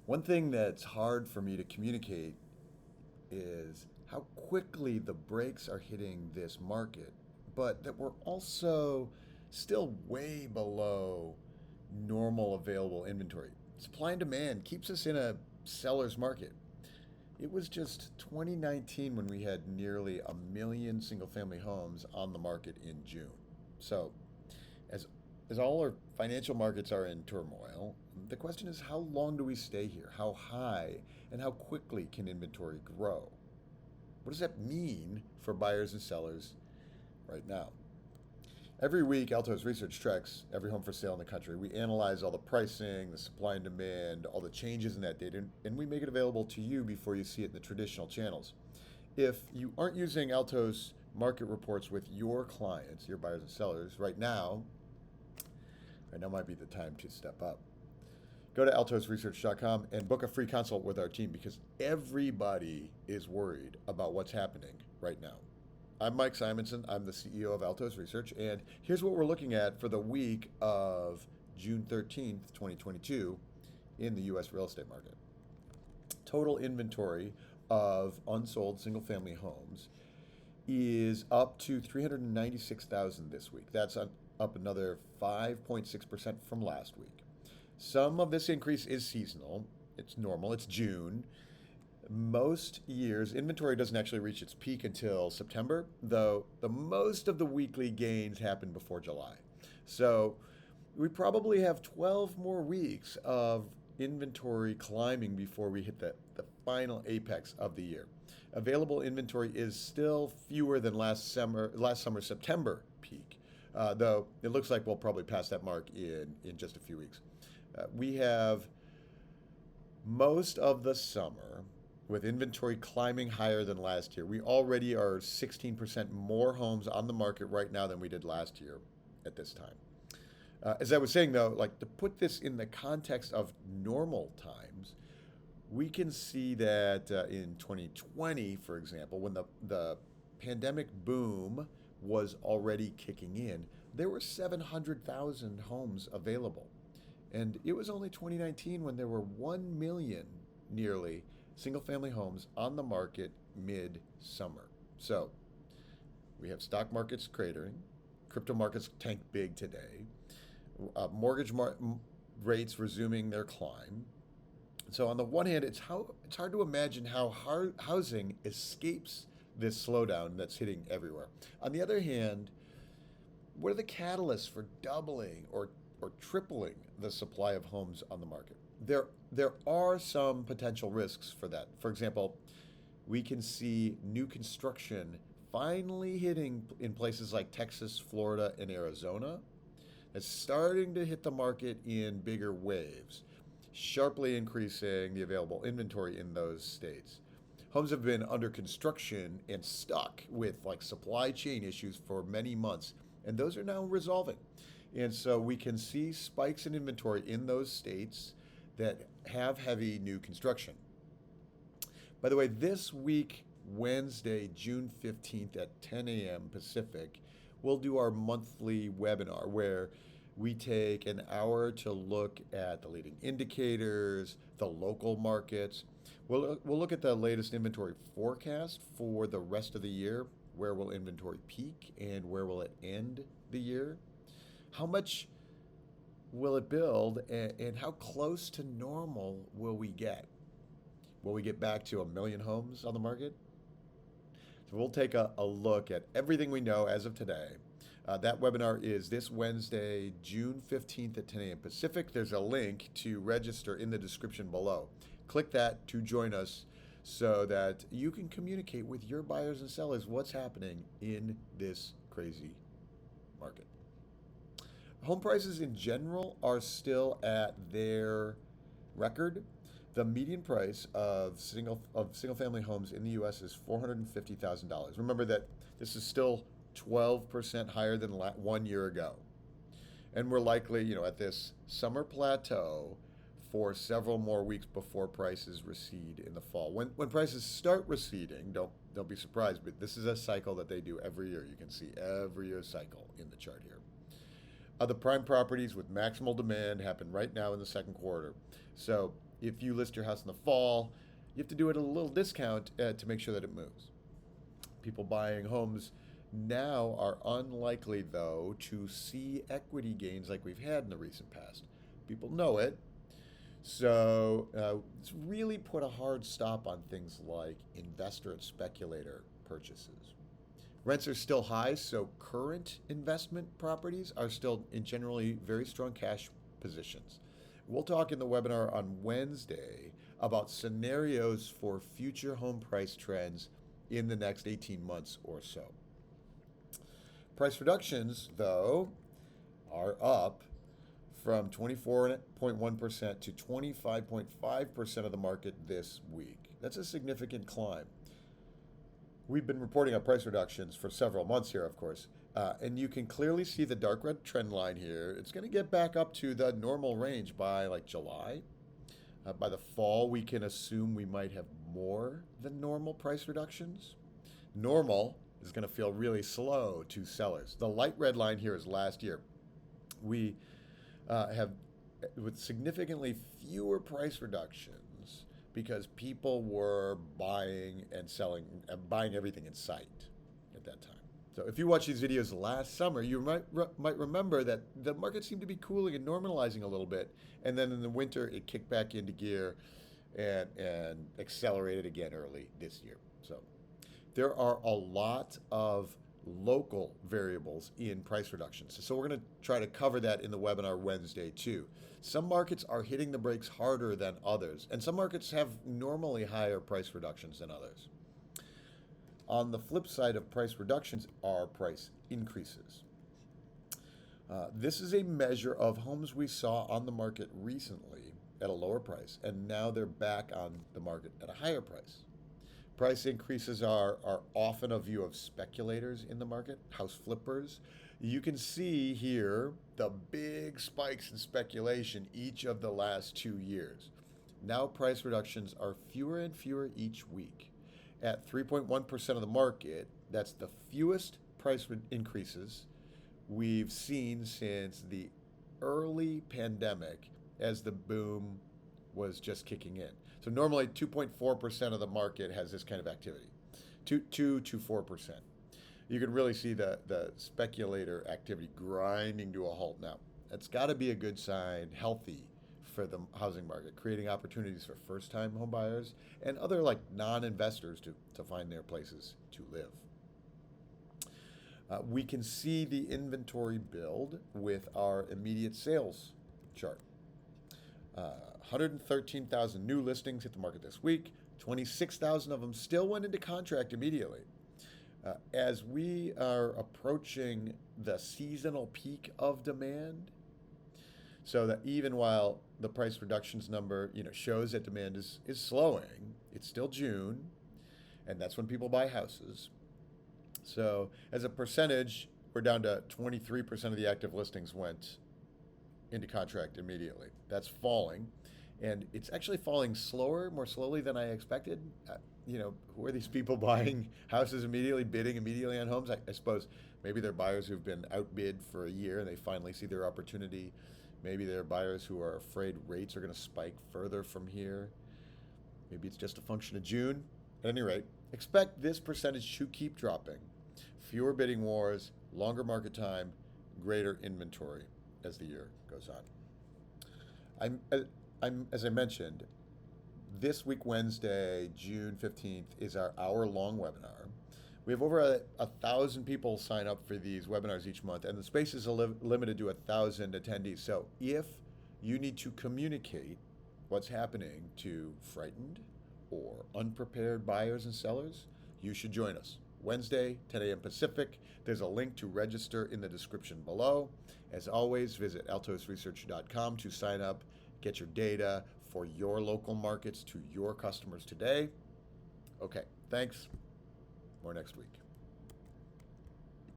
One thing that's hard for me to communicate is how quickly the brakes are hitting this market, but that we're also still way below normal available inventory. Supply and demand keeps us in a seller's market. It was just 2019 when we had nearly a million single family homes on the market in June. So, as as all our financial markets are in turmoil, the question is how long do we stay here? How high and how quickly can inventory grow? What does that mean for buyers and sellers right now? Every week, Altos Research tracks every home for sale in the country. We analyze all the pricing, the supply and demand, all the changes in that data, and we make it available to you before you see it in the traditional channels. If you aren't using Altos market reports with your clients, your buyers and sellers, right now might be the time to step up. Go to altosresearch.com and book a free consult with our team because everybody is worried about what's happening right now. I'm Mike Simonsen. I'm the CEO of Altos Research, and here's what we're looking at for the week of June 13th, 2022, in the U.S. real estate market. Total inventory of unsold single family homes is up to 396,000 this week. That's up another 5.6% from last week. Some of this increase is seasonal. It's normal. It's June. Most years, inventory doesn't actually reach its peak until September, though the most of the weekly gains happen before July. So we probably have 12 more weeks of inventory climbing before we hit the final apex of the year. Available inventory is still fewer than last summer's September peak, though it looks like we'll probably pass that mark in just a few weeks. We have most of the summer with inventory climbing higher than last year. We already are 16% more homes on the market right now than we did last year at this time. As I was saying, though, like to put this in the context of normal times, we can see that in 2020, for example, when the pandemic boom was already kicking in, there were 700,000 homes available. And it was only 2019 when there were 1 million nearly single family homes on the market mid-summer. So we have stock markets cratering, crypto markets tanked big today, rates resuming their climb. So on the one hand, it's hard to imagine how housing escapes this slowdown that's hitting everywhere. On the other hand, what are the catalysts for doubling or tripling the supply of homes on the market? There are some potential risks for that. For example, we can see new construction finally hitting in places like Texas, Florida, and Arizona. It's starting to hit the market in bigger waves, sharply increasing the available inventory in those states. Homes have been under construction and stuck with like supply chain issues for many months, and those are now resolving. And so we can see spikes in inventory in those states that have heavy new construction. By the way, this week, Wednesday, June 15th at 10 a.m. Pacific, we'll do our monthly webinar where we take an hour to look at the leading indicators, the local markets. We'll look at the latest inventory forecast for the rest of the year. Where will inventory peak and where will it end the year? How much will it build and how close to normal will we get? Will we get back to a million homes on the market? So we'll take a look at everything we know as of today. That webinar is this Wednesday, June 15th at 10 a.m. Pacific. There's a link to register in the description below. Click that to join us so that you can communicate with your buyers and sellers what's happening in this crazy market. Home prices in general are still at their record. The median price of single family homes in the U.S. is $450,000. Remember that this is still 12% higher than 1 year ago, and we're likely, at this summer plateau for several more weeks before prices recede in the fall. When prices start receding, don't be surprised, but this is a cycle that they do every year. You can see every year cycle in the chart here. The prime properties with maximal demand happen right now in the second quarter. So if you list your house in the fall, you have to do it at a little discount to make sure that it moves. People buying homes now are unlikely, though, to see equity gains like we've had in the recent past. People know it. So it's really put a hard stop on things like investor and speculator purchases. Rents are still high, so current investment properties are still in generally very strong cash positions. We'll talk in the webinar on Wednesday about scenarios for future home price trends in the next 18 months or so. Price reductions, though, are up from 24.1% to 25.5% of the market this week. That's a significant climb. We've been reporting on price reductions for several months here, of course, and you can clearly see the dark red trend line here. It's going to get back up to the normal range by like July. By the fall, we can assume we might have more than normal price reductions. Normal is going to feel really slow to sellers. The light red line here is last year. We have with significantly fewer price reductions because people were buying and selling and buying everything in sight at that time. So if you watched these videos last summer, you might remember that the market seemed to be cooling and normalizing a little bit, and then in the winter it kicked back into gear and accelerated again early this year. So there are a lot of local variables in price reductions. So we're going to try to cover that in the webinar Wednesday too. Some markets are hitting the brakes harder than others, and some markets have normally higher price reductions than others. On the flip side of price reductions are price increases. This is a measure of homes we saw on the market recently at a lower price, and now they're back on the market at a higher price. Price increases are often a view of speculators in the market, house flippers. You can see here the big spikes in speculation each of the last 2 years. Now price reductions are fewer and fewer each week. At 3.1% of the market, that's the fewest price increases we've seen since the early pandemic as the boom was just kicking in. So normally 2.4% of the market has this kind of activity, 2 to 4%. You can really see the speculator activity grinding to a halt now. That's got to be a good sign, healthy for the housing market, creating opportunities for first-time home buyers and other like non-investors to find their places to live. We can see the inventory build with our immediate sales chart. 113,000 new listings hit the market this week. 26,000 of them still went into contract immediately. As we are approaching the seasonal peak of demand, so that even while the price reductions number shows that demand is slowing, it's still June, and that's when people buy houses. So as a percentage, we're down to 23% of the active listings went into contract immediately. That's falling, and it's actually falling more slowly than I expected. Who are these people buying houses immediately, bidding immediately on homes? I suppose maybe they're buyers who've been outbid for a year and they finally see their opportunity. Maybe they're buyers who are afraid rates are going to spike further from here. Maybe it's just a function of June. At any rate, expect this percentage to keep dropping. Fewer bidding wars, longer market time, greater inventory as the year goes on. As I mentioned, this week, Wednesday, June 15th, is our hour-long webinar. We have over 1,000 people sign up for these webinars each month, and the space is limited to 1,000 attendees. So if you need to communicate what's happening to frightened or unprepared buyers and sellers, you should join us. Wednesday, 10 a.m. Pacific. There's a link to register in the description below. As always, visit altosresearch.com to sign up, get your data for your local markets to your customers today. Okay, thanks. More next week.